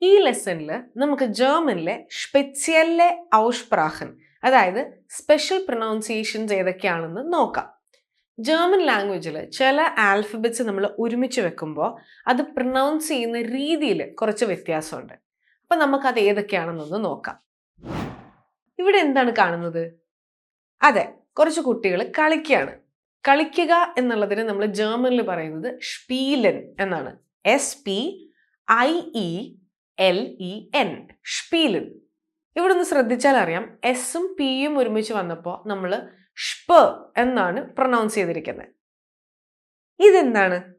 ഈ ലെസണിൽ നമുക്ക് ജർമ്മനിലെ സ്പെഷ്യലെ ഔസ്പ്രാഹൻ അതായത് സ്പെഷ്യൽ പ്രൊനൗൺസിയേഷൻസ് ഏതൊക്കെയാണെന്ന് നോക്കാം. ജർമ്മൻ ലാംഗ്വേജിൽ ചില ആൽഫബറ്റ്സ് നമ്മൾ ഒരുമിച്ച് വെക്കുമ്പോൾ അത് പ്രൊനൗൺസ് ചെയ്യുന്ന രീതിയിൽ കുറച്ച് വ്യത്യാസമുണ്ട്. അപ്പം നമുക്കത് ഏതൊക്കെയാണെന്നൊന്ന് നോക്കാം. ഇവിടെ എന്താണ് കാണുന്നത്? അതെ, കുറച്ച് കുട്ടികൾ കളിക്കുകയാണ്. കളിക്കുക എന്നുള്ളതിന് നമ്മൾ ജർമ്മനിൽ പറയുന്നത് സ്പീലൻ എന്നാണ്. SPIELEN സ്പീലൻ. ഇവിടെ ഒന്ന് ശ്രദ്ധിച്ചാൽ അറിയാം, എസും പിയും ഒരുമിച്ച് വന്നപ്പോൾ നമ്മൾ ഷ്പ എന്നാണ് പ്രൊനൗൺസ് ചെയ്തിരിക്കുന്നത്. ഇതെന്താണ്?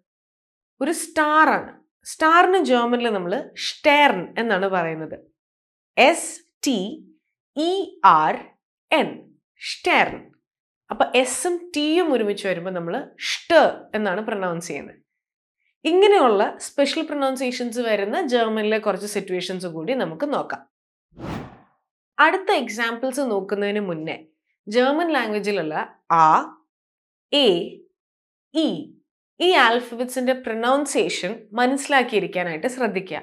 ഒരു സ്റ്റാർ ആണ്. സ്റ്റാറിന് ജർമ്മനിൽ നമ്മൾ സ്റ്റേർൻ എന്നാണ് പറയുന്നത്. STERN സ്റ്റേർൻ. അപ്പൊ എസും ടിയും ഒരുമിച്ച് വരുമ്പോൾ നമ്മൾ ഷ്ട എന്നാണ് പ്രൊനൗൺസ് ചെയ്യുന്നത്. ഇങ്ങനെയുള്ള സ്പെഷ്യൽ പ്രൊനൗൺസിയേഷൻസ് വരുന്ന ജർമ്മനിലെ കുറച്ച് സിറ്റുവേഷൻസ് കൂടി നമുക്ക് നോക്കാം. അടുത്ത എക്സാമ്പിൾസ് നോക്കുന്നതിന് മുന്നേ ജർമ്മൻ ലാംഗ്വേജിലുള്ള ആ, എ, ഇ ഈ ആൽഫബറ്റ്സിന്റെ പ്രൊനൗൺസിയേഷൻ മനസ്സിലാക്കിയിരിക്കാനായിട്ട് ശ്രദ്ധിക്കുക.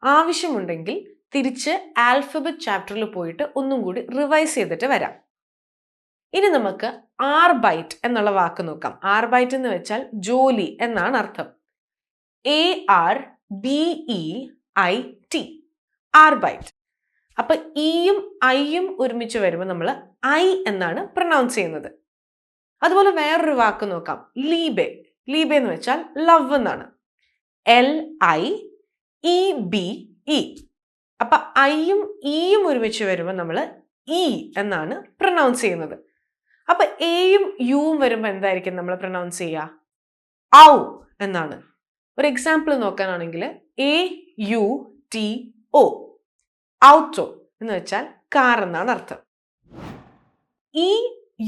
ആവശ്യമുണ്ടെങ്കിൽ തിരിച്ച് ആൽഫബറ്റ് ചാപ്റ്ററിൽ പോയിട്ട് ഒന്നും കൂടി റിവൈസ് ചെയ്തിട്ട് വരാം. ഇനി നമുക്ക് ആർബൈറ്റ് എന്നുള്ള വാക്ക് നോക്കാം. ആർബൈറ്റ് എന്ന് വെച്ചാൽ ജോലി എന്നാണ് അർത്ഥം. ARBEIT ആർബൈറ്റ്. അപ്പൊ ഇയും ഐയും ഒരുമിച്ച് വരുമ്പോൾ നമ്മൾ ഐ എന്നാണ് പ്രൊനൗൺസ് ചെയ്യുന്നത്. അതുപോലെ വേറൊരു വാക്ക് നോക്കാം, ലീബെ. ലീബെ എന്ന് വെച്ചാൽ ലവ് എന്നാണ്. LIEBE. അപ്പൊ ഐയും ഇയും ഒരുമിച്ച് വരുമ്പോൾ നമ്മൾ ഇ എന്നാണ് പ്രൊനൗൺസ് ചെയ്യുന്നത്. അപ്പൊ എയും യുവും വരുമ്പോൾ എന്തായിരിക്കും നമ്മൾ പ്രൊനൗൺസ് ചെയ്യുക? ഔ എന്നാണ്. ഒരു എക്സാമ്പിൾ നോക്കാനാണെങ്കിൽ AUTO ഔട്ടോ എന്ന് വെച്ചാൽ കാർ എന്നാണ് അർത്ഥം. ഈ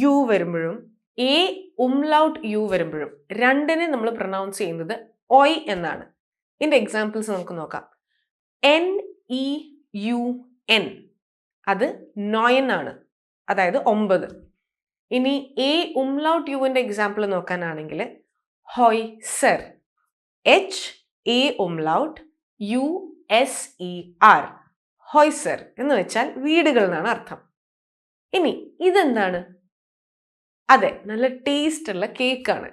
യു വരുമ്പോഴും എ ഉംലൗട്ട് യു വരുമ്പോഴും രണ്ടിനെ നമ്മൾ പ്രൊനൗൺസ് ചെയ്യുന്നത് ഒയ് എന്നാണ്. ഇതിന്റെ എക്സാമ്പിൾസ് നമുക്ക് നോക്കാം. NEUN അത് നോയൻ ആണ്, അതായത് 9. ഇനി എ ഉംലൗട്ട് യുവിന്റെ എക്സാമ്പിൾ നോക്കാനാണെങ്കിൽ ഹോയ്സർ. HA ഉംലൗട്ട് USER ഹോയ്സർ എന്ന് വെച്ചാൽ വീടുകൾ എന്നാണ് അർത്ഥം. ഇനി ഇതെന്താണ്? അതെ, നല്ല ടേസ്റ്റ് ഉള്ള കേക്കാണ്.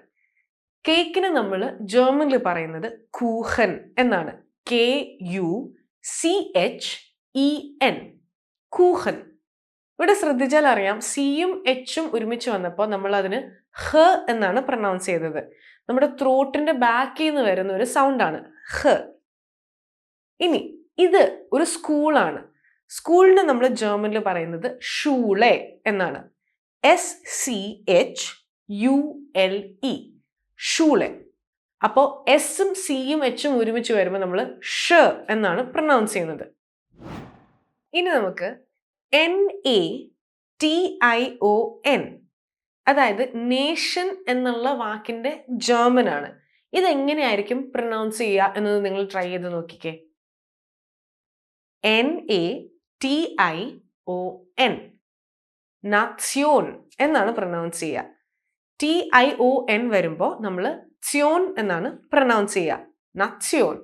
കേക്കിന് നമ്മൾ ജർമ്മനിൽ പറയുന്നത് കൂഹൻ എന്നാണ്. KUCHEN കൂഹൻ. ഇവിടെ ശ്രദ്ധിച്ചാൽ അറിയാം, സിയും എച്ചും ഒരുമിച്ച് വന്നപ്പോൾ നമ്മൾ അതിന് ഹ എന്നാണ് പ്രൊനൗൺസ് ചെയ്തത്. നമ്മുടെ ത്രോട്ടിന്റെ ബാക്കിൽ നിന്ന് വരുന്ന ഒരു സൗണ്ടാണ് ഹ. ഇനി ഇത് ഒരു സ്കൂളാണ്. സ്കൂളിന് നമ്മൾ ജർമ്മനിൽ പറയുന്നത് ഷൂളെ എന്നാണ്. SCHULE ഷൂളെ. അപ്പോൾ എസും സിയും എച്ചും ഒരുമിച്ച് വരുമ്പോൾ നമ്മൾ ഷ എന്നാണ് പ്രൊനൗൺസ് ചെയ്യുന്നത്. ഇനി നമുക്ക് NATION അതായത് നേഷൻ എന്നുള്ള വാക്കിന്റെ ജർമ്മൻ ആണ്. ഇതെങ്ങനെയായിരിക്കും പ്രൊനൗൺസ് ചെയ്യുക എന്നത് നിങ്ങൾ ട്രൈ ചെയ്ത് നോക്കിക്കേ. NATION നാത്സ്യോൻ എന്നാണ് പ്രൊനൗൺസ് ചെയ്യുക. TION വരുമ്പോൾ നമ്മൾ ത്യോൻ എന്നാണ് പ്രൊനൗൺസ് ചെയ്യുക, നാത്സ്യോൻ.